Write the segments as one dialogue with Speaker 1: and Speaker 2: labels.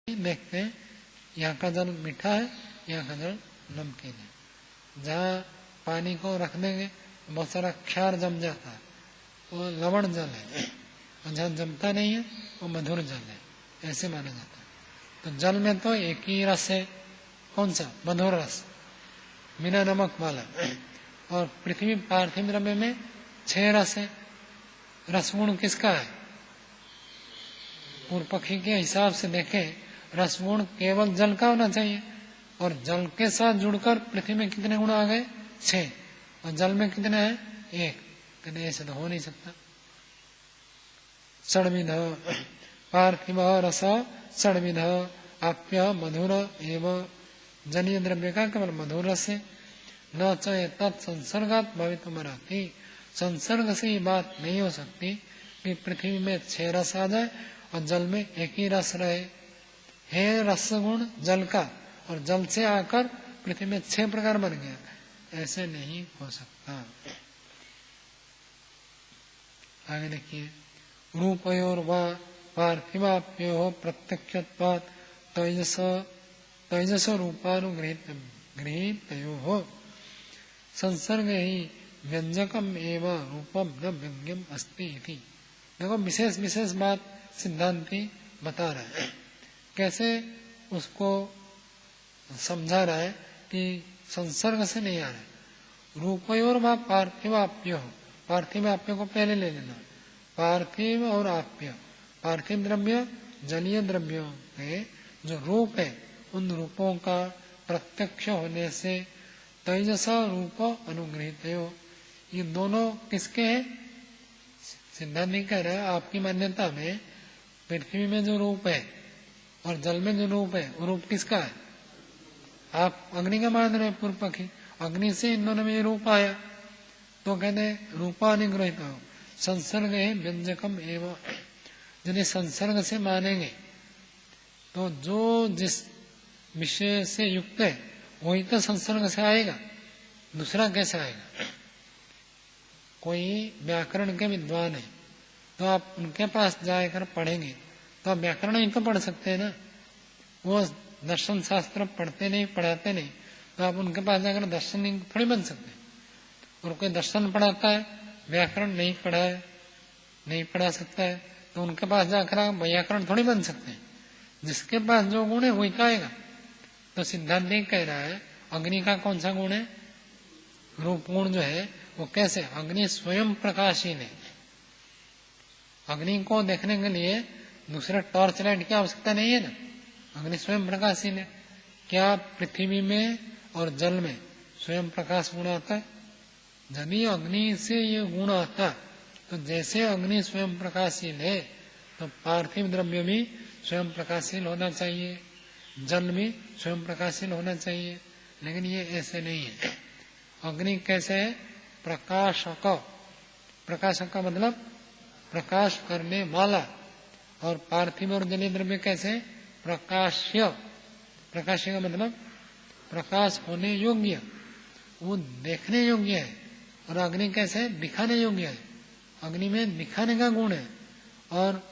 Speaker 1: देखते हैं यहाँ का जल मीठा है, यहाँ का जल नमकीन है। जहाँ पानी को रख देंगे बहुत सारा क्षार जम जाता है, वो लवण जल है, और जहाँ जमता नहीं है वो मधुर जल है, ऐसे माना जाता है। तो जल में तो एक ही रस है, कौन सा? मधुर रस, बिना नमक वाला। और पृथ्वी पार्थिव द्रव्य में 6 रस है। रसगुण किसका है? पूर्व पक्षी के हिसाब से देखें, रसगुण केवल जल का होना चाहिए, और जल के साथ जुड़कर पृथ्वी में कितने गुण आ गए? 6, और जल में कितने हैं? 1। कहते ऐसे तो हो नहीं सकता। षड्विध पार्थिव रस षड्विध आप्य मधुर एवं जलीय द्रव्य का केवल मधुर रस है। न चाहे तत्संसर्गात भवितुमर्हति, संसर्ग से ये बात नहीं हो सकती कि पृथ्वी में 6 रस आ जाए और जल में एक ही रस रहे। है रसगुण जल का, और जल से आकर पृथ्वी में 6 प्रकार बन गया, ऐसे नहीं हो सकता। आगे देखिए, रूपयोर व पार्थिवाप्यो प्रत्यक्षत्वात् तैजस रूपानुगृहीतयोः संसर्ग ही व्यंजकम एवं रूपम न व्यंग्यम अस्ति इति। देखो विशेष विशेष बात सिद्धांती बता रहा है, कैसे उसको समझा रहा है कि संसर्ग से नहीं आ रहा है। रूपयोर व पार्थिवाप्यो, पार्थिवाप्य को पहले ले लेना। पार्थिव और आप्य, पार्थिव द्रव्य जलीय द्रव्यों के जो रूप है, उन रूपों का प्रत्यक्ष होने से तैजसा रूप अनुगृहीत हो, ये दोनों किसके हैं? सिद्धांत नहीं कह रहा है, आपकी मान्यता में पृथ्वी में जो रूप है और जल में जो रूप है, वो रूप किसका है? आप अग्नि का मान रहे पूर्व पक्षी, अग्नि से इन दोनों में रूप आया, तो कहते रूपानुगृहीत हो। संसर्ग है व्यंजकम एवं, यदि संसर्ग से मानेंगे तो जो जिस विषय से युक्त है वही तो संसर्ग से आएगा, दूसरा कैसे आएगा? कोई व्याकरण के विद्वान है तो आप उनके पास जाकर पढ़ेंगे तो आप व्याकरण ही तो पढ़ सकते हैं ना। वो दर्शन शास्त्र पढ़ते नहीं, पढ़ाते नहीं, तो आप उनके पास जाकर दर्शन थोड़ी बन सकते। और कोई दर्शन पढ़ाता है, व्याकरण नहीं पढ़ा है, नहीं पढ़ा सकता है, तो उनके पास जाकर आप व्याकरण थोड़ी बन सकते हैं। जिसके पास जो गुण है वही आएगा। तो सिद्धांत नहीं कह रहा है अग्नि का कौन सा गुण है? रूप गुण जो है वो कैसे? अग्नि स्वयं प्रकाशीन है। अग्नि को देखने के लिए दूसरा टॉर्च लाइट की आवश्यकता नहीं है ना, अग्नि स्वयं प्रकाशीन है। क्या पृथ्वी में और जल में स्वयं प्रकाश गुण आता है? यदि अग्नि से ये गुण आता तो जैसे अग्नि स्वयं प्रकाशील है तो पार्थिव द्रव्य भी स्वयं प्रकाशील होना चाहिए, जल भी स्वयं प्रकाशील होना चाहिए, लेकिन ये ऐसे नहीं है। अग्नि कैसे है? प्रकाशक, प्रकाशक का मतलब प्रकाश करने वाला। और पार्थिव और जलीय द्रव्य कैसे? प्रकाश्य, प्रकाश्य का मतलब प्रकाश होने योग्य, वो देखने योग्य है। और अग्नि कैसे? दिखाने योग्य है, अग्नि में दिखाने का गुण है, और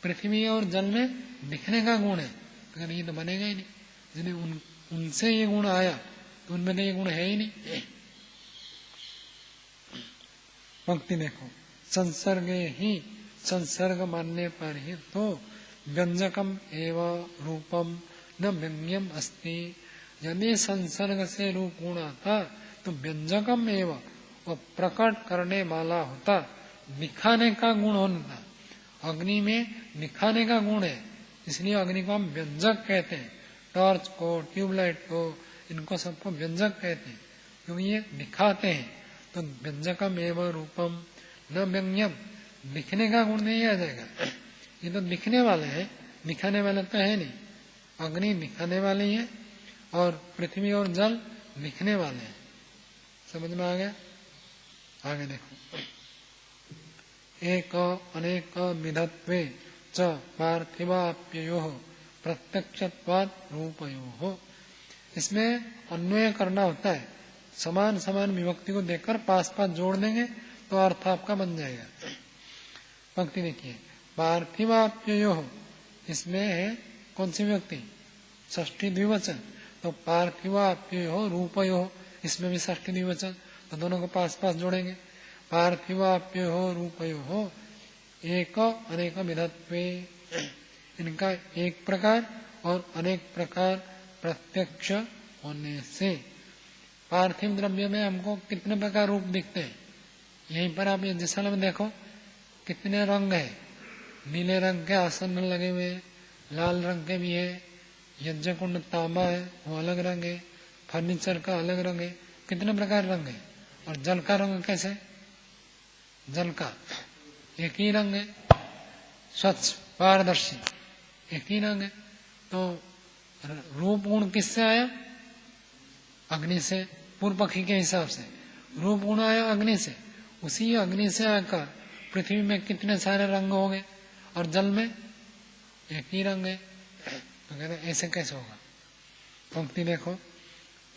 Speaker 1: पृथ्वी और जल में दिखने का गुण है। तो ये तो बनेगा ही नहीं। यदि उनसे ये गुण आया तो उनमें तो ये गुण है ही नहीं। पंक्ति देखो, संसर्गे ही, संसर्ग मानने पर ही तो व्यंजकम एवं रूपम न व्यंग्यम अस्ति। यदि संसर्ग से रूप गुण आता तो व्यंजकम एवं वो प्रकट करने वाला होता, दिखाने का गुण होता। अग्नि में दिखाने का गुण है, इसलिए अग्नि को हम व्यंजक कहते हैं। टॉर्च को, ट्यूबलाइट को, इनको सबको व्यंजक कहते हैं क्योंकि ये दिखाते हैं। तो व्यंजकम एवं रूपम न व्यंग्यम, दिखने का गुण नहीं आ जाएगा। ये तो दिखने वाले हैं, दिखाने वाले तो है नहीं। अग्नि दिखाने वाले ही है और पृथ्वी और जल दिखने वाले हैं। समझ में आ गया? आगे देखो, एक अनेक विधत्वे च पार्थिवाप्ययोः प्रत्यक्षत्वात् रूपयोः। इसमें अन्वय करना होता है, समान समान विभक्ति को देखकर पास पास जोड़ देंगे तो अर्थ आपका बन जाएगा। पंक्ति देखिए, पार्थिवाप्ययोः, इसमें है कौन सी व्यक्ति? षष्ठी द्विवचन। तो पार्थिवाप्यो रूपयो, इसमें भी षष्ठी द्विवचन, तो दोनों को पास पास जोड़ेंगे। पार्थिवाप्यो रूपयो एक अनेक विधत्वे, इनका एक प्रकार और अनेक प्रकार प्रत्यक्ष होने से। पार्थिव द्रव्य में हमको कितने प्रकार रूप दिखते हैं? यहीं पर आप ये दिशा में देखो कितने रंग है। नीले रंग के आसन लगे हुए, लाल रंग के भी है, यज्ञ कुंड तांबा है वो अलग रंग है, फर्नीचर का अलग रंग है, कितने प्रकार रंग है। और जल का रंग कैसे? जल का एक ही रंग है, स्वच्छ पारदर्शी एक ही रंग है। तो रूप गुण किससे आया? अग्नि से। पूर्व पक्षी के हिसाब से रूप गुण आया अग्नि से। उसी अग्नि से आकर पृथ्वी में कितने सारे रंग हो गए और जल में एक ही रंग है। तो कहते ऐसे कैसे होगा? पंक्ति देखो,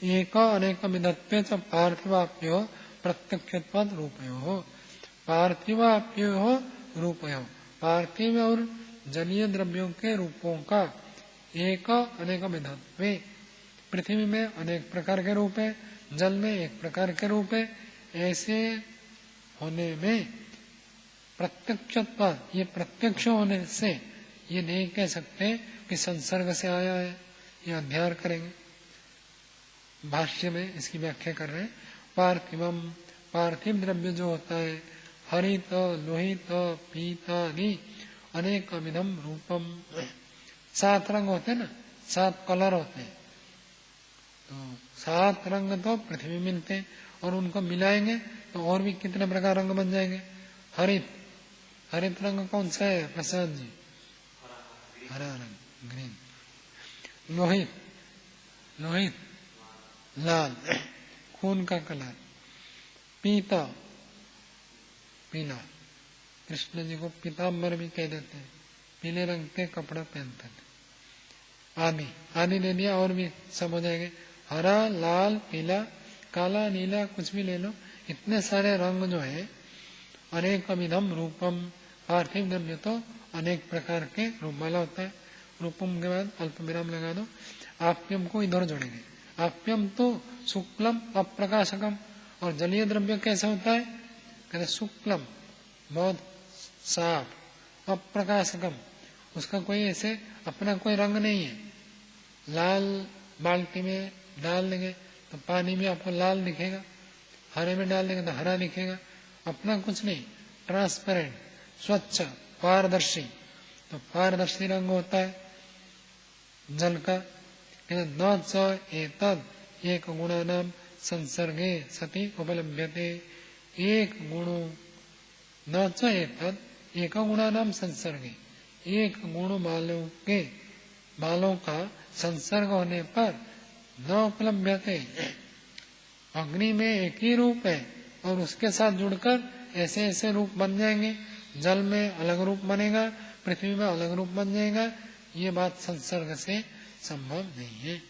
Speaker 1: एक अनेक विधत्वे च पार्थिवाप्यो प्रत्यक्षत्वाद रूपयो। पार्थिवाप्यो रूपयो, पार्थिव और जलीय द्रव्यों के रूपों का एक अनेक विधत्वे, पृथ्वी में अनेक प्रकार के रूप है, जल में एक प्रकार के रूप है। ऐसे होने में प्रत्यक्षत्वाद, ये प्रत्यक्ष होने से ये नहीं कह सकते कि संसर्ग से आया है। ये अध्ययन करेंगे, भाष्य में इसकी व्याख्या कर रहे हैं। पार्थिवम, पार्थिव द्रव्य जो होता है, हरित लोहित पीतादि अनेक विधम रूपम, 7 रंग होते हैं ना, 7 कलर होते हैं। तो 7 रंग तो पृथ्वी में मिलते हैं और उनको मिलाएंगे तो और भी कितने प्रकार रंग बन जाएंगे। हरित, हरित रंग कौन सा है प्रसाद जी? हरा रंग, ग्रीन। लोहित, लोहित लाल, खून का कलर। पीता, पीला, कृष्ण जी को पीताम्बर भी कह देते हैं, पीले रंग के कपड़ा पहनते हैं। आदि आदि ले लिया और भी सब हो जाएंगे। हरा, लाल, पीला, काला, नीला, कुछ भी ले लो, इतने सारे रंग जो है अनेक विधम रूपम, पार्थिव द्रव्य तो अनेक प्रकार के रूप वाला होता है। रूपम के बाद अल्प विराम लगा दो। आप्यम को इधर जोड़ेंगे। आप्यम तो शुक्लम अप्रकाशकम, और जलीय द्रव्य कैसा होता है? कहते शुक्लम बहुत साफ, अप्रकाशकम उसका कोई ऐसे अपना कोई रंग नहीं है। लाल बाल्टी में डाल देंगे तो पानी में आपको लाल दिखेगा, हरे में डाल देंगे तो हरा दिखेगा, अपना कुछ नहीं, ट्रांसपेरेंट, स्वच्छ, पारदर्शी। तो पारदर्शी रंग होता है जल का। न च एतद एक गुणानाम संसर्गे सति उपलभ्यते। एक गुणो न च एतद एक गुणानाम संसर्गे, एक गुण वालों के बालों का संसर्ग होने पर न उपलभ्यते। अग्नि में एक ही रूप है और उसके साथ जुड़कर ऐसे ऐसे रूप बन जाएंगे। जल में अलग रूप बनेगा, पृथ्वी में अलग रूप बन जाएगा। ये बात संसर्ग से संभव नहीं है।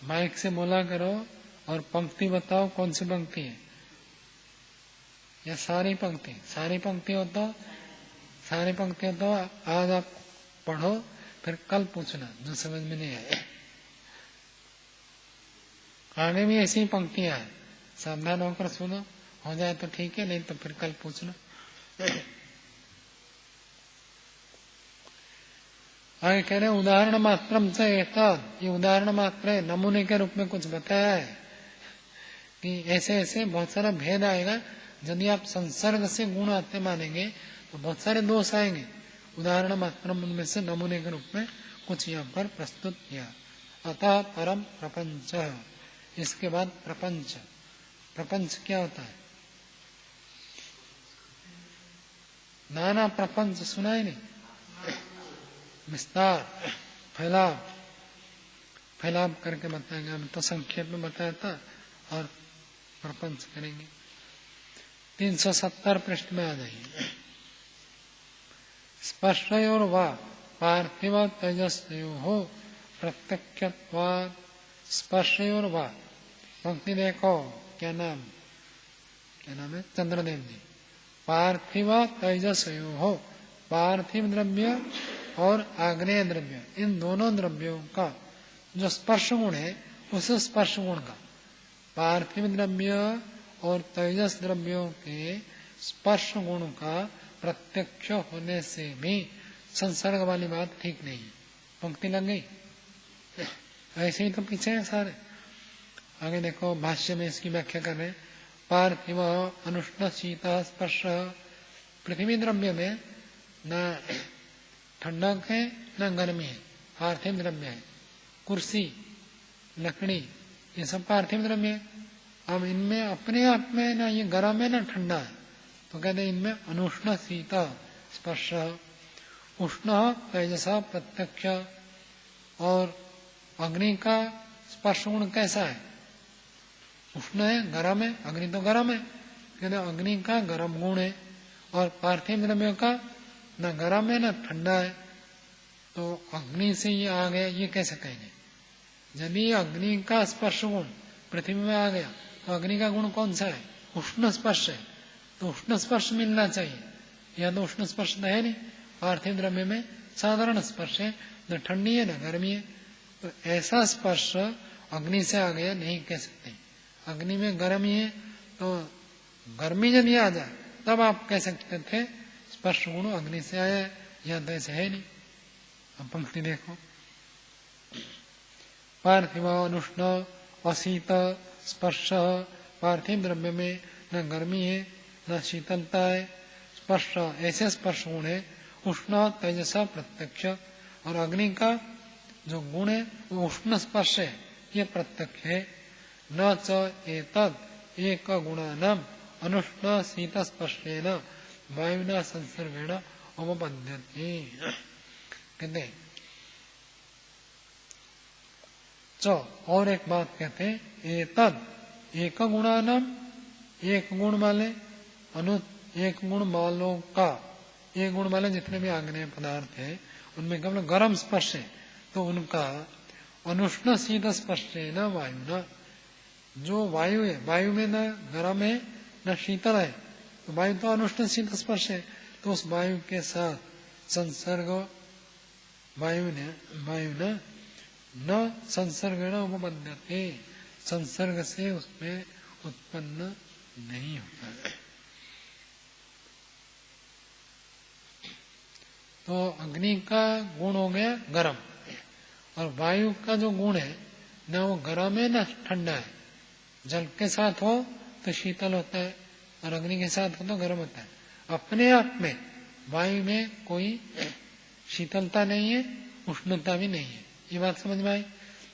Speaker 1: माइक से बोला करो और पंक्ति बताओ कौन सी पंक्ति है, या सारी पंक्ति? सारी पंक्ति हो तो सारी पंक्ति हो तो आज आप पढ़ो, फिर कल पूछना जो समझ में नहीं आए। आगे भी ऐसी पंक्तियां हैं, सावधान होकर सुनो, हो जाए तो ठीक है, नहीं तो फिर कल पूछना। आगे कह रहे उदाहरण मात्रम से एतद, ये उदाहरण मात्र है, नमूने के रूप में कुछ बताया है कि ऐसे ऐसे बहुत सारा भेद आएगा। यदि आप संसर्ग से गुण आते मानेंगे तो बहुत सारे दोष आएंगे। उदाहरण मात्रम उनमें से नमूने के रूप में कुछ यहाँ पर प्रस्तुत किया। अतः परम प्रपंच, इसके बाद प्रपंच। प्रपंच क्या होता है? नाना प्रपंच सुना ही नहीं, विस्तार, फैलाव, फैलाव करके बताएंगे। हम तो संक्षेप में बताया था और प्रपंच करेंगे। 370 पृष्ठ में आ जाइए। स्पर्शयोर वा पार्थिव तेजस्यो प्रत्यक्षत्वात्, स्पर्शयोर वा, पंक्ति देखो, क्या नाम है, चंद्रदेव जी, पार्थिव तेजसयो हो, पार्थिव द्रव्य और आग्नेय द्रव्य, इन दोनों द्रव्यों का जो स्पर्श गुण है, उस स्पर्श गुण का, पार्थिव द्रव्य और तेजस द्रव्यों के स्पर्श गुण का प्रत्यक्ष होने से भी संसर्ग वाली बात ठीक नहीं है। पंक्ति लग गई? ऐसे ही तो पीछे है सारे। आगे देखो, भाष्य में इसकी व्याख्या कर रहे हैं, पार्थिव अनुष्ण शीत स्पर्श, पृथ्वी द्रव्य में न ठंडक है न गर्मी है, पार्थिव द्रव्य है। कुर्सी, लकड़ी, ये सब पार्थिव द्रव्य है। अब इनमें अपने आप में ना ये गर्म है ना ठंडा है, तो कहते हैं इनमें अनुष्ण शीत स्पर्श, उष्ण तेजसा प्रत्यक्ष। और अग्नि का स्पर्श गुण कैसा है? उष्ण है, गर्म है, अग्नि तो गर्म है, कहते अग्नि का गर्म गुण है। और पार्थिव द्रव्य का न गर्म है न ठंडा है, तो अग्नि से ये आ गया, ये कैसे कहेंगे? यदि अग्नि का स्पर्श गुण पृथ्वी में आ गया तो अग्नि का गुण कौन सा है? उष्ण स्पर्श है, तो उष्ण स्पर्श मिलना चाहिए। या तो उष्ण स्पर्श तो है नहीं, पार्थिव द्रव्य में साधारण स्पर्श है, न ठंडी है न गर्मी है, तो ऐसा स्पर्श अग्नि से आ गया नहीं कह सकते। अग्नि में गर्मी है तो गर्मी यदि आ जाए तब आप कह सकते थे स्पर्श गुण अग्नि से आया है, या तो ऐसे है नहीं। अब पंक्ति देखो, पार्थिव अनुष्ण अशीत स्पर्श, पार्थिव द्रव्य में न गर्मी है न शीतलता है, स्पर्श ऐसे स्पर्श गुण है, उष्ण तेजसा प्रत्यक्ष। और अग्नि का जो गुण है वो उष्ण स्पर्श है, ये प्रत्यक्ष है। न च एतद् एक गुणानाम अनुष्ण शीत स्पर्शेन वायुना संसर्गेण उपपद्यते। कहते और एक बात कहते हैं, एतद् एक गुणानाम, एक गुण वाले, एक गुण वालों का, एक गुण वाले जितने भी आग्नेय पदार्थ है उनमें केवल गर्म स्पर्श है, तो उनका अनुष्ण शीत स्पर्श है न वायु न, जो वायु है, वायु में न गर्म है न शीतल है, तो वायु तो अनुष्ण शीत स्पर्श है, तो उस वायु के साथ संसर्ग, वायु न न संसर्गेण उपपद्यते, संसर्ग से उसमें उत्पन्न नहीं होता है। तो अग्नि का गुण हो गया गर्म, और वायु का जो गुण है न वो गर्म है न ठंडा है। जल के साथ हो तो शीतल होता है और अग्नि के साथ हो तो गर्म होता है। अपने आप में वायु में कोई शीतलता नहीं है, उष्णता भी नहीं है। ये बात समझ में आई?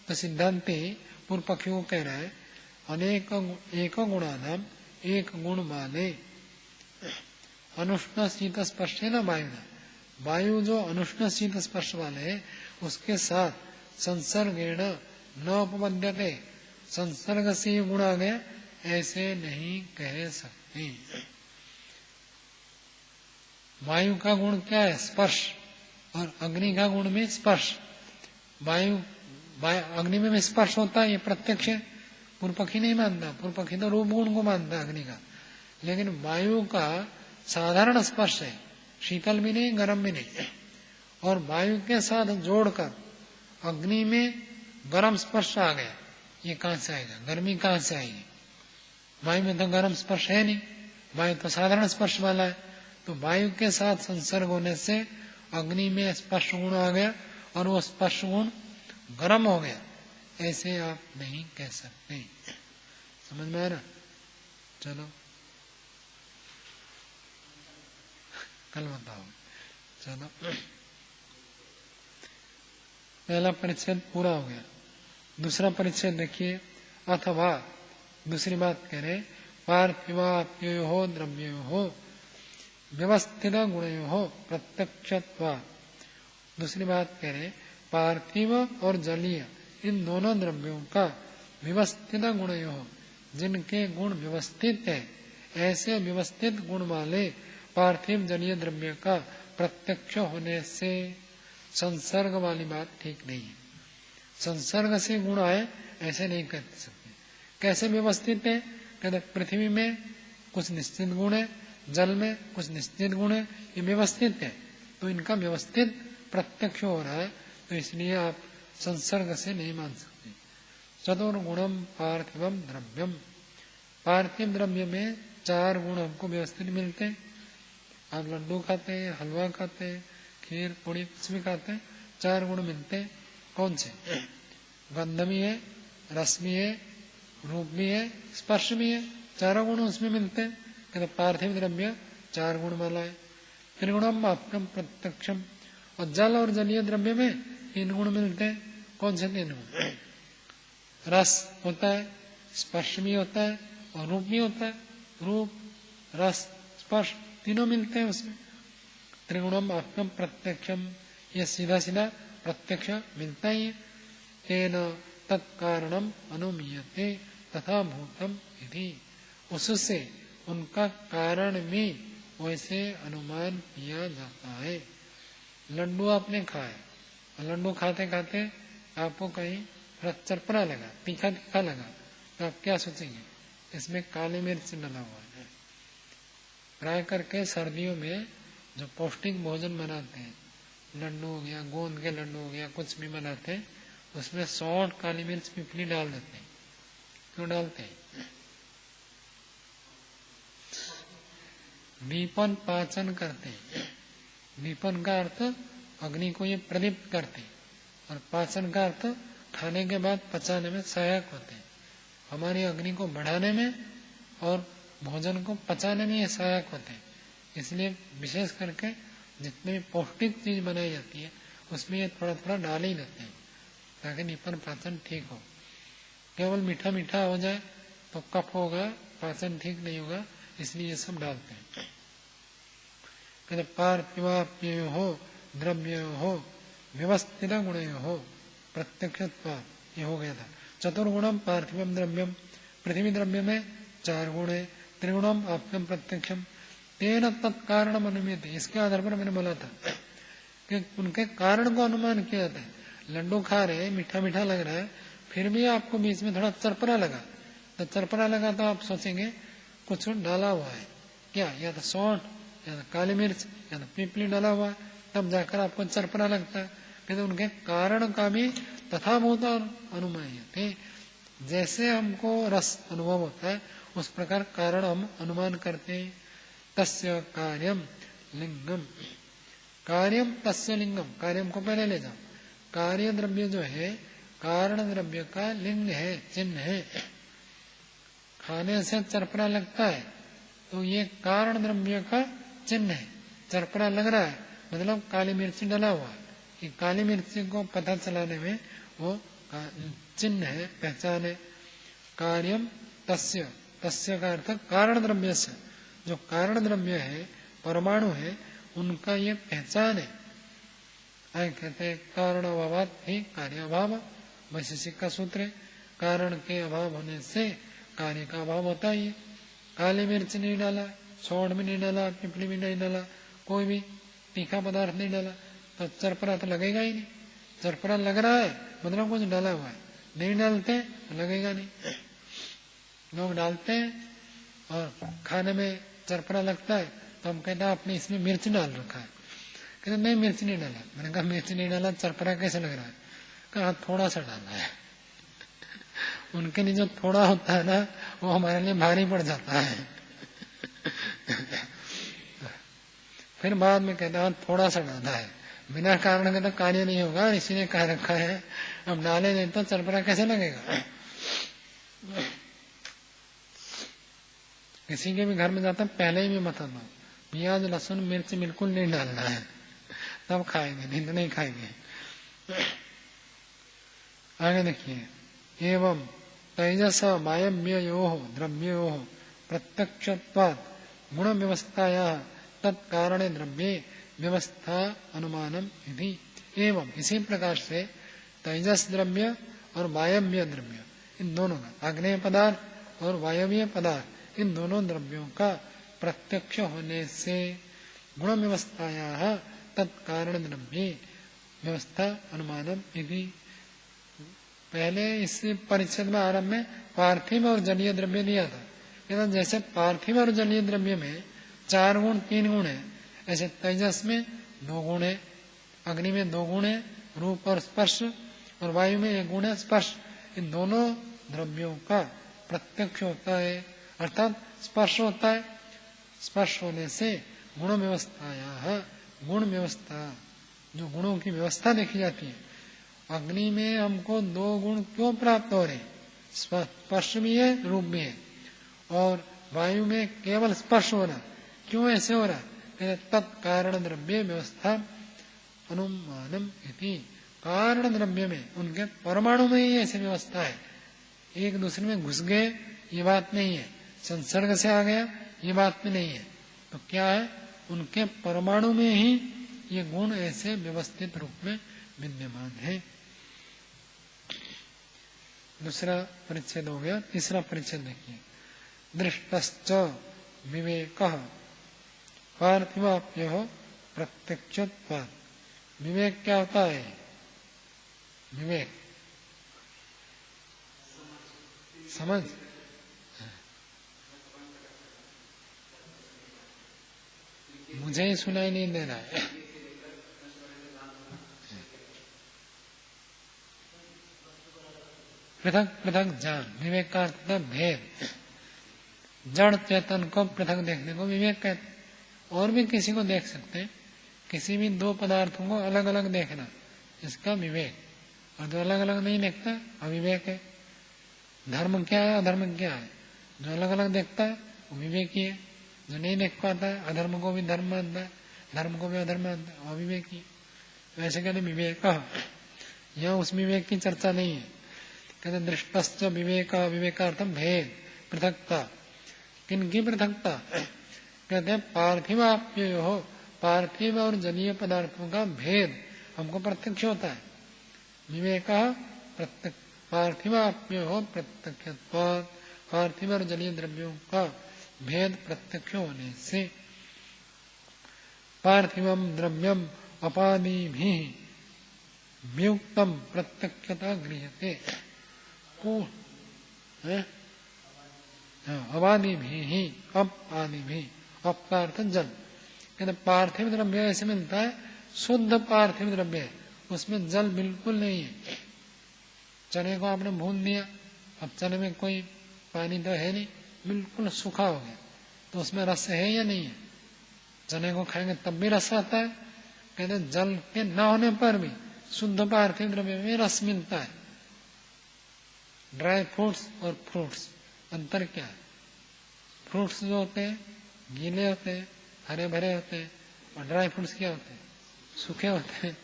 Speaker 1: तो सिद्धांति पूर्व पक्षी को कह रहा है, अनेक एक गुणानाम, एक गुण वाले, अनुष्ण शीत स्पर्श है ना वायु ना, वायु जो अनुष्ण शीत स्पर्श वाले है उसके साथ संसर्गेण न उपपद्यते, संसर्ग से ये गुण आ गया, ऐसे नहीं कह सकते। वायु का गुण क्या है? स्पर्श, और अग्नि का गुण में स्पर्श। वायु अग्नि में स्पर्श होता है, ये प्रत्यक्ष है, पूर्व पक्षी नहीं मानता। पूर्व पक्षी तो रूप गुण को मानता है अग्नि का, लेकिन वायु का साधारण स्पर्श है, शीतल भी नहीं गर्म भी नहीं। और वायु के साथ जोड़कर अग्नि में गर्म स्पर्श आ गया, ये कहां से आएगा? गर्मी कहां से आएगी? वायु में तो गर्म स्पर्श है नहीं, वायु तो साधारण स्पर्श वाला है। तो वायु के साथ संसर्ग होने से अग्नि में स्पर्श गुण आ गया और वो स्पर्श गुण गर्म हो गया, ऐसे आप नहीं कह सकते। समझ में आया ना? चलो कल बताओ। चलो, पहला परिच्छेद पूरा हो गया। दूसरा परिच्छेद देखिए, अथवा दूसरी बात कह रहे, पार्थिवाप्यो द्रव्यो व्यवस्थित गुणयो प्रत्यक्षत्वा। दूसरी बात कह रहे, पार्थिव और जलीय इन दोनों द्रव्यों का व्यवस्थित गुणयो, जिनके गुण व्यवस्थित है, ऐसे व्यवस्थित गुण वाले पार्थिव जलीय द्रव्य का प्रत्यक्ष होने से संसर्ग वाली बात ठीक नहीं है। संसर्ग से गुण आए ऐसे नहीं कर सकते। कैसे व्यवस्थित है? कहते पृथ्वी में कुछ निश्चित गुण है, जल में कुछ निश्चित गुण है, ये व्यवस्थित है, तो इनका व्यवस्थित प्रत्यक्ष हो रहा है, तो इसलिए आप संसर्ग से नहीं मान सकते। चतुर्गुणम पार्थिवम द्रव्यम, पार्थिव द्रव्य में 4 गुण हमको व्यवस्थित मिलते हैं। आप लड्डू खाते हैं, हलवा खाते हैं, खीर पूड़ी कुछ भी खाते हैं, 4 गुण मिलते हैं। कौन से? गंध भी है, रस भी है, रूप भी है, स्पर्श भी है, 4 गुण उसमें मिलते हैं। कहते पार्थिव द्रव्य 4 गुण वाला है। त्रिगुणम आपकम प्रत्यक्षम, और जल और जलीय द्रव्य में 3 गुण मिलते हैं। कौन से 3 गुण? रस होता है, स्पर्श भी होता है और रूप भी होता है। रूप, रस, स्पर्श तीनों मिलते हैं उसमें। त्रिगुणम आपकम प्रत्यक्षम, ये सीधा सीधा प्रत्यक्ष मिलता ही है। तेन तत्कारणम अनुमीयते तथा भूतम इति, उससे उनका कारण भी वैसे अनुमान किया जाता है। लड्डू आपने खाए, लड्डू खाते खाते आपको कहीं चरपरा लगा, तीखा तीखा लगा, तो आप क्या सोचेंगे? इसमें काली मिर्च डला हुआ है। प्राय करके सर्दियों में जो पौष्टिक भोजन बनाते हैं, लड्डू हो गया, गोंद के लड्डू हो गया, कुछ भी बनाते हैं, उसमें सौंठ, काली मिर्च, पिपली डाल देते हैं। क्यों डालते हैं? दीपन पाचन करते हैं। दीपन का अर्थ अग्नि को ये प्रदीप्त करते हैं, और पाचन का अर्थ खाने के बाद पचाने में सहायक होते हैं। हमारी अग्नि को बढ़ाने में और भोजन को पचाने में ये सहायक होते हैं। इसलिए विशेष करके जितने भी पौष्टिक चीज बनाई जाती है उसमें ये थोड़ा थोड़ा डाल ही देते हैं, ताकि निपन पाचन ठीक हो। केवल मीठा मीठा हो जाए तो कफ होगा, पाचन ठीक नहीं होगा, इसलिए ये सब डालते हैं। कहते पार्थिवाप्यो हो द्रव्य हो व्यवस्थित गुण हो प्रत्यक्षत्वात्, ये हो गया था। चतुर्गुणम पार्थिवम द्रव्यम, पृथ्वी द्रव्य में 4 गुण है। त्रिगुणम आपकम प्रत्यक्षम तेन तत्कारणम अनुमीयते, इसके आधार पर मैंने बोला था कि उनके कारण को अनुमान किया जाता है। लड्डू खा रहे हैं, मीठा मीठा लग रहा है, फिर भी आपको बीच में थोड़ा चरपरा लगा, तो चरपरा लगा तो आप सोचेंगे कुछ डाला हुआ है क्या, या तो सौंठ, या तो काली मिर्च, या तो पिपली डाला हुआ है, तब जाकर आपको चरपरा लगता है। कहते उनके कारण का भी तथाभूत अनुमायते, जैसे हमको रस अनुभव होता है उस प्रकार कारण हम अनुमान करते हैं। तस्य कार्यम लिंगम, कार्यम तस्य लिंगम, कार्यम को पहले ले जाओ। कार्य द्रव्य जो है कारण द्रव्य का लिंग है, चिन्ह है। खाने से चरपरा लगता है तो ये कारण द्रव्य का चिन्ह है। चरपरा लग रहा है मतलब काली मिर्ची डला हुआ है, कि काली मिर्ची को पता चलाने में वो चिन्ह है, पहचान है। कार्यम तस्य, तस्य का अर्थ कारण द्रव्य से, जो कारण द्रव्य है, परमाणु है, उनका ये पहचान है। आए कहते हैं कारण अभावात ही कार्य अभाव, वैशेषिक का सूत्र है। कारण के अभाव होने से कार्य का अभाव होता ही है। काली मिर्च नहीं डाला, सौंठ भी नहीं डाला, पिपली भी नहीं डाला, कोई भी तीखा पदार्थ नहीं डाला, तो चरपरा तो लगेगा ही नहीं। चरपरा लग रहा है मतलब कुछ डाला हुआ है, नहीं डालते तो लगेगा नहीं। लोग डालते हैं और खाने में चरपरा लगता है तो हम कहते हैं आपने इसमें मिर्च डाल रखा है। कहते नहीं मिर्च नहीं डाला। मैंने कहा मिर्च नहीं डाला, चरपरा कैसे लग रहा है? कहा थोड़ा सा डाला है। उनके लिए जो थोड़ा होता है ना वो हमारे लिए भारी पड़ जाता है। फिर बाद में कहता है थोड़ा सा डाला है, बिना कारण के तो कार्य नहीं होगा, इसीलिए कह रखा है। अब डाले नहीं तो चरपरा कैसे लगेगा? किसी के भी घर में जाता पहले ही भी बता दो प्याज लहसुन मिर्च बिल्कुल नहीं डालना है, तब खाएंगे, नहीं तो नहीं खाएंगे। आगे देखिए एवं तेजस वायव्यो द्रव्यो प्रत्यक्षत्वात् गुण व्यवस्थाया तत्कारणे द्रव्ये व्यवस्था अनुमानम इति। एवं इसी प्रकार से तेजस द्रव्य और वायव्य द्रव्य, इन दोनों का आग्नेय पदार्थ और वायव्य पदार्थ, इन दोनों द्रव्यों का प्रत्यक्ष होने से गुण व्यवस्थाया तत्कारण द्रव्ये व्यवस्था अनुमानम इति। पहले इस परिच्छेद में आरंभ में पार्थिव और जलीय द्रव्य दिया था, कहते जैसे पार्थिव और जलीय द्रव्य में 4 गुण 3 गुण है, ऐसे तेजस में 2 गुण है, अग्नि में 2 गुण है, रूप और स्पर्श, और वायु में 1 गुण है स्पर्श। इन दोनों द्रव्यों का प्रत्यक्ष होता है, अर्थात स्पर्श होता है। स्पर्श होने से गुण व्यवस्थाया, गुण व्यवस्था, जो गुणों की व्यवस्था देखी जाती है। अग्नि में हमको 2 गुण क्यों प्राप्त हो रहे? स्पर्श भी है, रूप भी है। और वायु में केवल स्पर्श हो रहा, क्यों ऐसे हो रहा? तत्कारण द्रव्य व्यवस्था अनुमानम इति। कारण द्रव्य में, उनके परमाणु में ही ऐसी व्यवस्था है। एक दूसरे में घुस गए ये बात नहीं है, संसर्ग से आ गया ये बात में नहीं है। तो क्या है? उनके परमाणु में ही ये गुण ऐसे व्यवस्थित रूप में विद्यमान है। दूसरा परिच्छेद हो गया। तीसरा परिच्छेद देखिए। दृष्टश्च विवेकः पार्थिवाप्यः प्रत्यक्षत्वात्। विवेक क्या होता है? विवेक समझ। मुझे ही सुनाई नहीं दे रहा है। पृथक पृथक जान, विवेक का अर्थ है भेद। जड़ चेतन को पृथक देखने को विवेक कहते। और भी किसी को देख सकते हैं, किसी भी 2 पदार्थों को अलग अलग देखना, इसका विवेक। और जो अलग अलग नहीं देखता अविवेक है। धर्म क्या है, अधर्म क्या है? जो अलग अलग देखता है वो विवेकी है। जो नहीं देख पाता है, अधर्म को भी धर्म मानता है, धर्म को भी अधर्म मानता है, अविवेकी। वैसे कहते विवेक, यहाँ उस विवेक की चर्चा नहीं है। कहते दृष्टश्च विवेक, विवेकार्थम भेद, पृथकता। किनकी पृथकता? कहते हैं पार्थिवाप्य हो, पार्थिव और जलीय पदार्थों का भेद हमको प्रत्यक्ष होता है। विवेक प्रत्यक्ष, पार्थिवाप्य हो प्रत्यक्षत्वात्, पार्थिव और जलीय द्रव्यों का भेद प्रत्यक्ष होने से। पार्थिवम द्रव्यम अपादिभिः वियुक्तम प्रत्यक्षता गृह्यते। अपादिभिः, अपादिभिः, अप का अर्थ जल। कहते पार्थिव द्रव्य ऐसे मिलता है, शुद्ध पार्थिव द्रव्य है, उसमें जल बिल्कुल नहीं है। चने को आपने भून दिया, अब चने में कोई पानी तो है नहीं, बिल्कुल सूखा हो गया, तो उसमें रस है या नहीं है? चने को खाएंगे तब भी रस आता है। कहते जल के न होने पर भी शुद्ध पार्थिव द्रव्य में रस मिलता है। ड्राई फ्रूट्स और फ्रूट्स, अंतर क्या है? फ्रूट्स जो होते हैं गीले होते हैं, हरे भरे होते हैं, और ड्राई फ्रूट्स क्या होते हैं? सूखे होते हैं।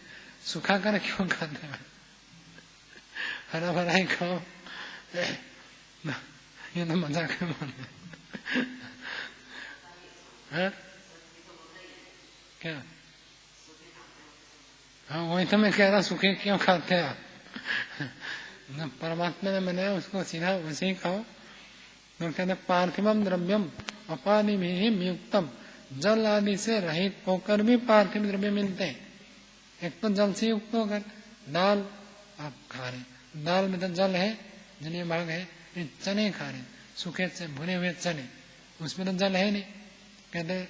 Speaker 1: सूखा कर क्यों खाते हैं? हरा भरा ही खाओ। ये तो मजाक है माने। क्या? हाँ वही तो मैं कह रहा, सूखे क्यों खाते हैं आप? परमात्मा ने बनाया उसको सीधा वैसे ही खाओ। तो कहते पार्थिवम द्रव्यम अपादिभिः वियुक्तम। जल आदि से रहित होकर भी पार्थिव द्रव्य मिलते हैं। एक तो जल से युक्त होकर, दाल आप खा रहे, दाल में तो जल है, जलीय भाग है। चने खा रहे, सूखे से भुने हुए चने, उसमें तो जल है नहीं। कहते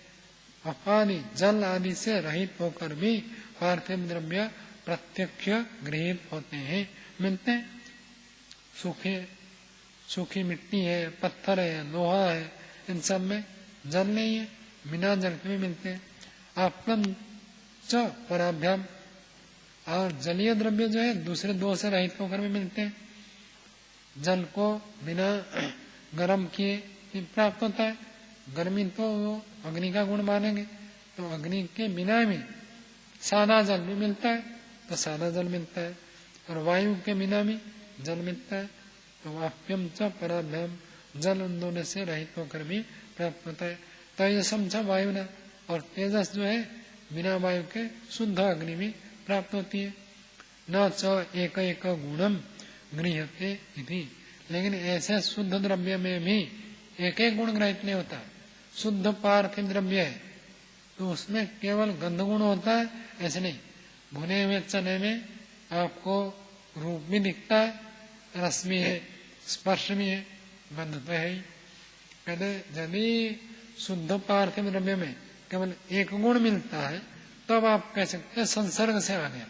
Speaker 1: अपादि जल आदि से रहित होकर भी पार्थिव द्रव्य प्रत्यक्ष गृहीत होते हैं, मिलते हैं। सूखी मिट्टी है, पत्थर है, लोहा है, इन सब में जल नहीं है, बिना जल के भी मिलते हैं। आपन च पराभ्याम, और जलीय द्रव्य जो है दूसरे 2 से रहित होकर भी मिलते हैं। जल को बिना गर्म किए प्राप्त होता है। गर्मी तो वो अग्नि का गुण मानेंगे, तो अग्नि के बिना भी सादा जल भी मिलता है, तो सादा जल मिलता है। और वायु के बिना भी जल मिलता है। तो वाप्यम च पराभ्याम, जल उन दोनों से रहित होकर भी प्राप्त होता है। तेजसम च वायुना, और तेजस जो है बिना वायु के शुद्ध अग्नि भी प्राप्त होती है। न च एक एक गुणम गृह्यते इति। लेकिन ऐसे शुद्ध द्रव्य में भी एक एक गुण ग्रहित नहीं होता। शुद्ध पार्थिव द्रव्य है तो उसमें केवल गंध गुण होता है, ऐसे नहीं। भुने हुए चने में आपको रूप भी दिखता है, रस भी है, स्पर्श भी है, गंध तो है ही। कहते यदि शुद्ध पार्थिव द्रव्य में केवल एक गुण मिलता है तब आप कह सकते हैं संसर्ग से आ गया।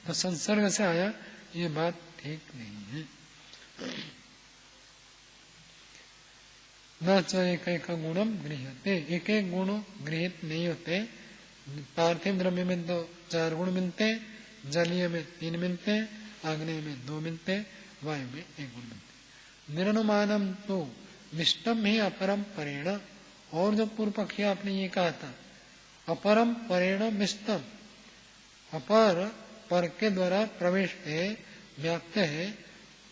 Speaker 1: तो संसर्ग से आया ये बात ठीक नहीं है। न च एक गुणम गृह्यते, एक एक गुण गृहित नहीं होते। पार्थिव द्रव्य में तो 4 गुण मिलते, जलीय में 3 मिलते, आग्नेय में 2 मिलते, वायु में 1 गुण मिलते। निरनुमानम तो मिष्टम ही अपरम परेण, और जो पूर्व पक्षी आपने ये कहा था अपरम परेण मिष्टम, अपर पर के द्वारा प्रविष्ट है, व्याप्त है,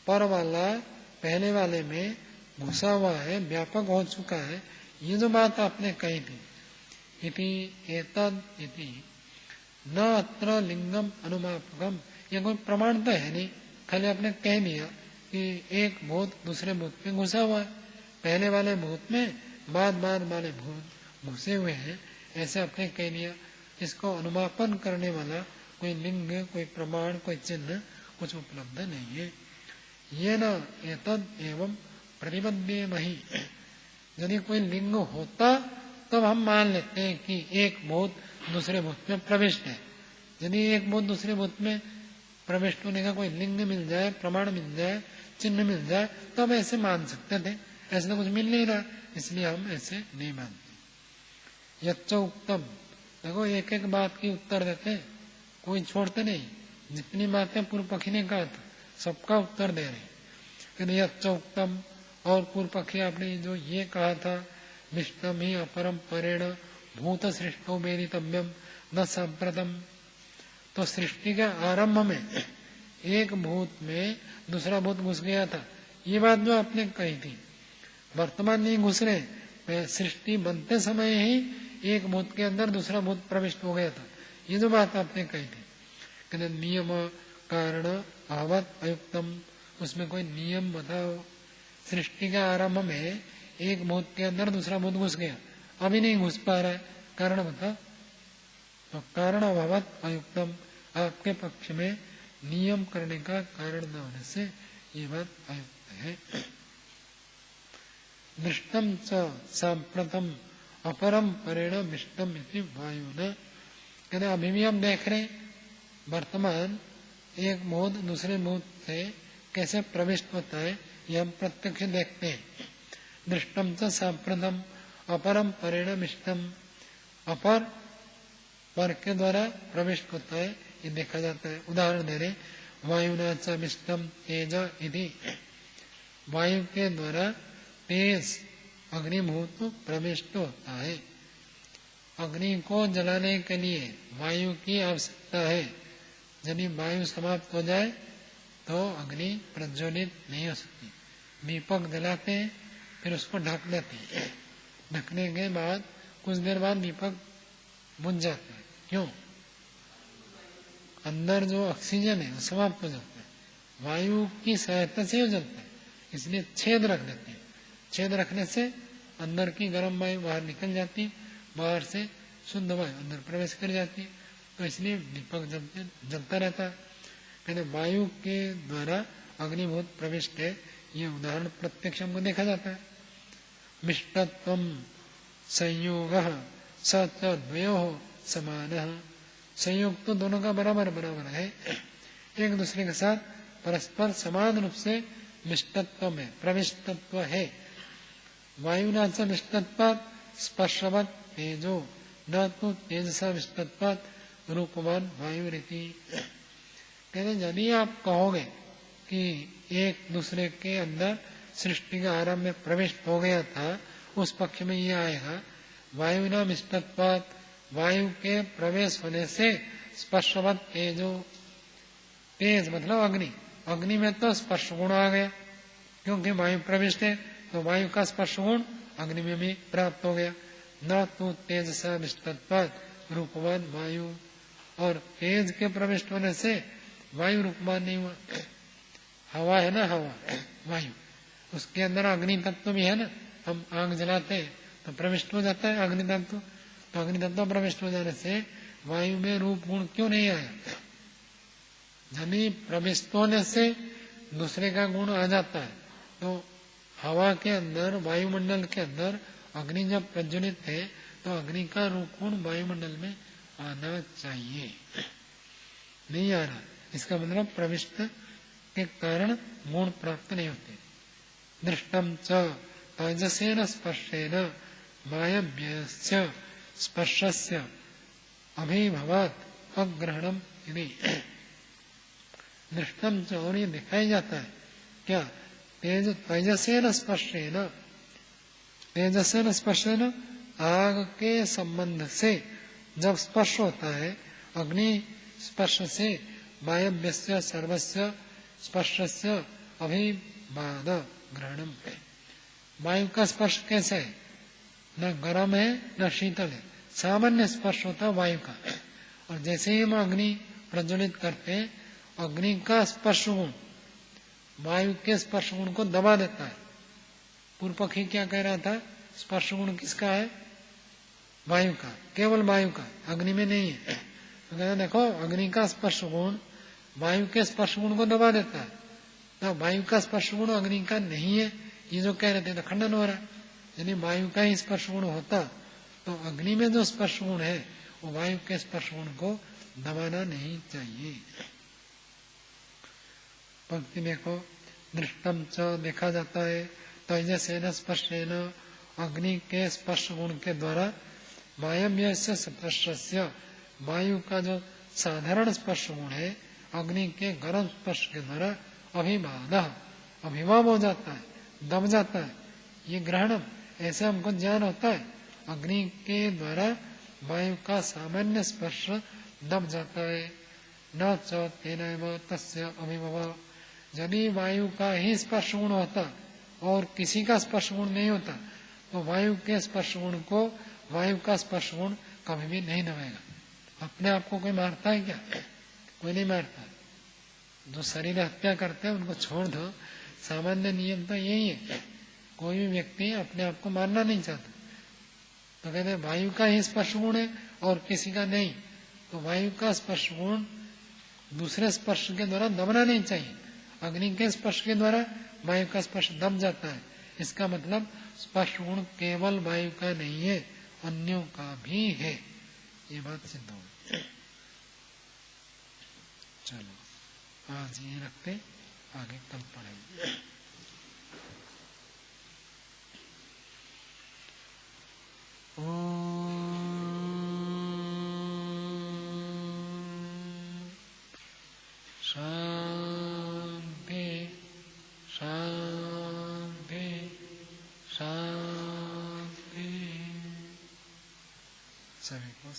Speaker 1: पर वाला पहले वाले में घुसा हुआ है, व्यापक हो चुका है, ये जो बात आपने कही थी इति एतद इति न अत्र लिंगम अनुमापकम, ये कोई प्रमाण तो है नहीं, खाली आपने कह दिया कि एक भूत दूसरे भूत में घुसा हुआ है, पहले वाले भूत में बाद वाले भूत घुसे हुए हैं, ऐसे आपने कह दिया। इसको अनुमापन करने वाला कोई लिंग, कोई प्रमाण, कोई चिन्ह कुछ उपलब्ध नहीं है। ये न एतद एवं प्रतिबद्धे नहीं, यदि कोई लिंग होता तब हम मान लेते हैं कि एक भूत दूसरे भूत में प्रविष्ट है। यदि एक भूत दूसरे भूत में प्रविष्ट होने का कोई लिंग मिल जाए, प्रमाण मिल जाए, चिन्ह मिल जाए, तब ऐसे मान सकते थे। ऐसे तो कुछ मिल नहीं रहा, इसलिए हम ऐसे नहीं मानते। यच्च उक्तम, देखो एक एक बात की उत्तर देते, कोई छोड़ते नहीं। जितनी बातें पूर्व पक्षी ने कहा था सबका उत्तर दे रहे। यच्च उक्तम, और पूर्व पक्षी आपने जो ये कहा था विष्णम ही अपरम परेण भूत सृष्टो वेदितव्यम न सांप्रतम, तो सृष्टि के आरंभ में एक भूत में दूसरा भूत घुस गया था, ये बात जो आपने कही थी, वर्तमान नहीं घुस रहे, सृष्टि बनते समय ही एक भूत के अंदर दूसरा भूत प्रविष्ट हो गया था, ये जो बात आपने कही थी। कहते नियम कारण आवत अयुक्तम, उसमें कोई नियम बताओ। सृष्टि के आरंभ में एक भूत के अंदर दूसरा भूत घुस गया, अभी नहीं घुस पा रहा है, कारण बताओ। तो कारण अभावत अयुक्तम, आपके पक्ष में नियम करने का कारण न होने से ये बात अयुक्त है। दृष्टम च सांप्रतम अपरम परेण मिष्टम इति वायुना, कहते अभी भी हम देख रहे वर्तमान एक भूत दूसरे भूत से कैसे प्रविष्ट होता है, यह हम प्रत्यक्ष देखते हैं। दृष्टम च सांप्रतम अपरम परेण मिष्टम, अपर पर के द्वारा प्रविष्ट होता है, ये देखा जाता है। उदाहरण दे रहे वायुना च मिष्टम तेज इति, वायु के द्वारा तेज अग्निभूत प्रविष्ट होता है। अग्नि को जलाने के लिए वायु की आवश्यकता है, यदि वायु समाप्त हो जाए तो अग्नि प्रज्वलित नहीं हो सकती। दीपक जलाते हैं फिर उसको ढक देते हैं, ढकने के बाद कुछ देर बाद दीपक बुझ जाता है। क्यों? अंदर जो ऑक्सीजन है वो समाप्त हो जाता है, वायु की सहायता से हो जाता है, इसलिए छेद रख देते हैं। छेद रखने से अंदर की गर्म वायु बाहर निकल जाती, बाहर से शुद्ध वायु अंदर प्रवेश कर जाती है, तो इसलिए दीपक जलता रहता है। कहते वायु के द्वारा अग्निभूत प्रविष्ट है, ये उदाहरण प्रत्यक्ष हमको देखा जाता है। मिष्टत्वम संयोगः स च द्वयोः समानः, संयोग तो दोनों का बराबर बराबर है, एक दूसरे के साथ परस्पर समान रूप से मिष्टत्व में प्रविष्टत्व है। वायुना च मिष्टत्वात् स्पर्शवत् तेजो न तो तेजसा मिष्टत्वात् रूपवान वायु रीति। कहते यदि आप कहोगे कि एक दूसरे के अंदर सृष्टि का आरंभ में प्रविष्ट हो गया था, उस पक्ष में ये आएगा वायुना मिष्टत्वात्, वायु के प्रवेश होने से स्पर्शवत् तेजो, तेज मतलब अग्नि, अग्नि में तो स्पर्श गुण आ गया क्योंकि वायु प्रविष्ट है, तो वायु का स्पर्श गुण अग्नि में भी प्राप्त हो गया। न तो तेज सा मिष्टत्वात् रूपवान वायु, और तेज के प्रविष्ट होने से वायु रूपवान नहीं हुआ। हवा है ना, हवा वायु, उसके अंदर अग्नि तत्व भी है ना, हम आग जलाते हैं तो प्रविष्ट हो जाता है अग्नि तत्व, तो अग्नि तत्व प्रविष्ट हो जाने से वायु में रूप गुण क्यों नहीं आया? यदि प्रविष्ट होने से दूसरे का गुण आ जाता है तो हवा के अंदर, वायुमंडल के अंदर अग्नि जब प्रज्वलित है तो अग्नि का रूपगुण वायुमंडल में आना चाहिए, नहीं आ रहा। इसका मतलब प्रविष्ट के कारण गुण प्राप्त नहीं होते। दृष्टम च तेजसेन स्पर्शेन वायव्यस्य स्पर्शस्य अभिभवात् अग्रहणम यदि दृष्टम च, और ये दिखाई जाता है क्या, तेजसेन स्पर्शेन, तेजसेन स्पर्शेन आग के संबंध से जब स्पर्श होता है, अग्नि स्पर्श से वायव्यस्य सर्वस्य स्पर्शस्य अभिवाद ग्रहणम है। वायु का स्पर्श कैसा है, न गर्म है न शीतल है, सामान्य स्पर्श होता है वायु का। और जैसे ही हम अग्नि प्रज्वलित करते हैं, अग्नि का स्पर्श गुण वायु के स्पर्श गुण को दबा देता है। पूर्व पक्षी क्या कह रहा था, स्पर्श गुण किसका है, वायु का, केवल वायु का, अग्नि में नहीं है। तो कहते देखो अग्नि का स्पर्श गुण वायु के स्पर्श गुण को दबा देता है, तो वायु का स्पर्श गुण अग्नि का नहीं है, ये जो कह रहे थे तो खंडन हो रहा है। यदि वायु का ही स्पर्श गुण होता तो अग्नि में जो स्पर्श गुण है वो वायु के स्पर्श गुण को दबाना नहीं चाहिए। पंक्ति देखो, दृष्टम च, देखा जाता है, तेजसेन स्पर्शेन, अग्नि के स्पर्श गुण के द्वारा, वायव्यस्य स्पर्शस्य, वायु का जो साधारण स्पर्श गुण है अग्नि के गर्म स्पर्श के द्वारा अभिवाद, अभिभाव हो जाता है, दब जाता है। ये ग्रहणम, ऐसे हमको ज्ञान होता है, अग्नि के द्वारा वायु का सामान्य स्पर्श दब जाता है। न च तेनैव तस्य अभिभव, यदि वायु का ही स्पर्श गुण होता और किसी का स्पर्श गुण नहीं होता तो वायु के स्पर्श गुण को वायु का स्पर्श गुण कभी भी नहीं दबाएगा। अपने आप को कोई मारता है क्या, कोई नहीं मारता। जो शरीर हत्या करते हैं उनको छोड़ दो, सामान्य नियम तो यही है, कोई भी व्यक्ति अपने आप को मारना नहीं चाहता। तो कहते हैं वायु का ही स्पर्श गुण है और किसी का नहीं, तो वायु का स्पर्श गुण दूसरे स्पर्श के द्वारा दबना नहीं चाहिए। अग्नि के स्पर्श के द्वारा वायु का स्पर्श दब जाता है, इसका मतलब स्पर्श गुण केवल वायु का नहीं है, अन्यों का भी है, ये बात सिद्ध हो। चलो आज ये रखते, आगे कल पढ़ेंगे। शांति शांति शांति। सभी को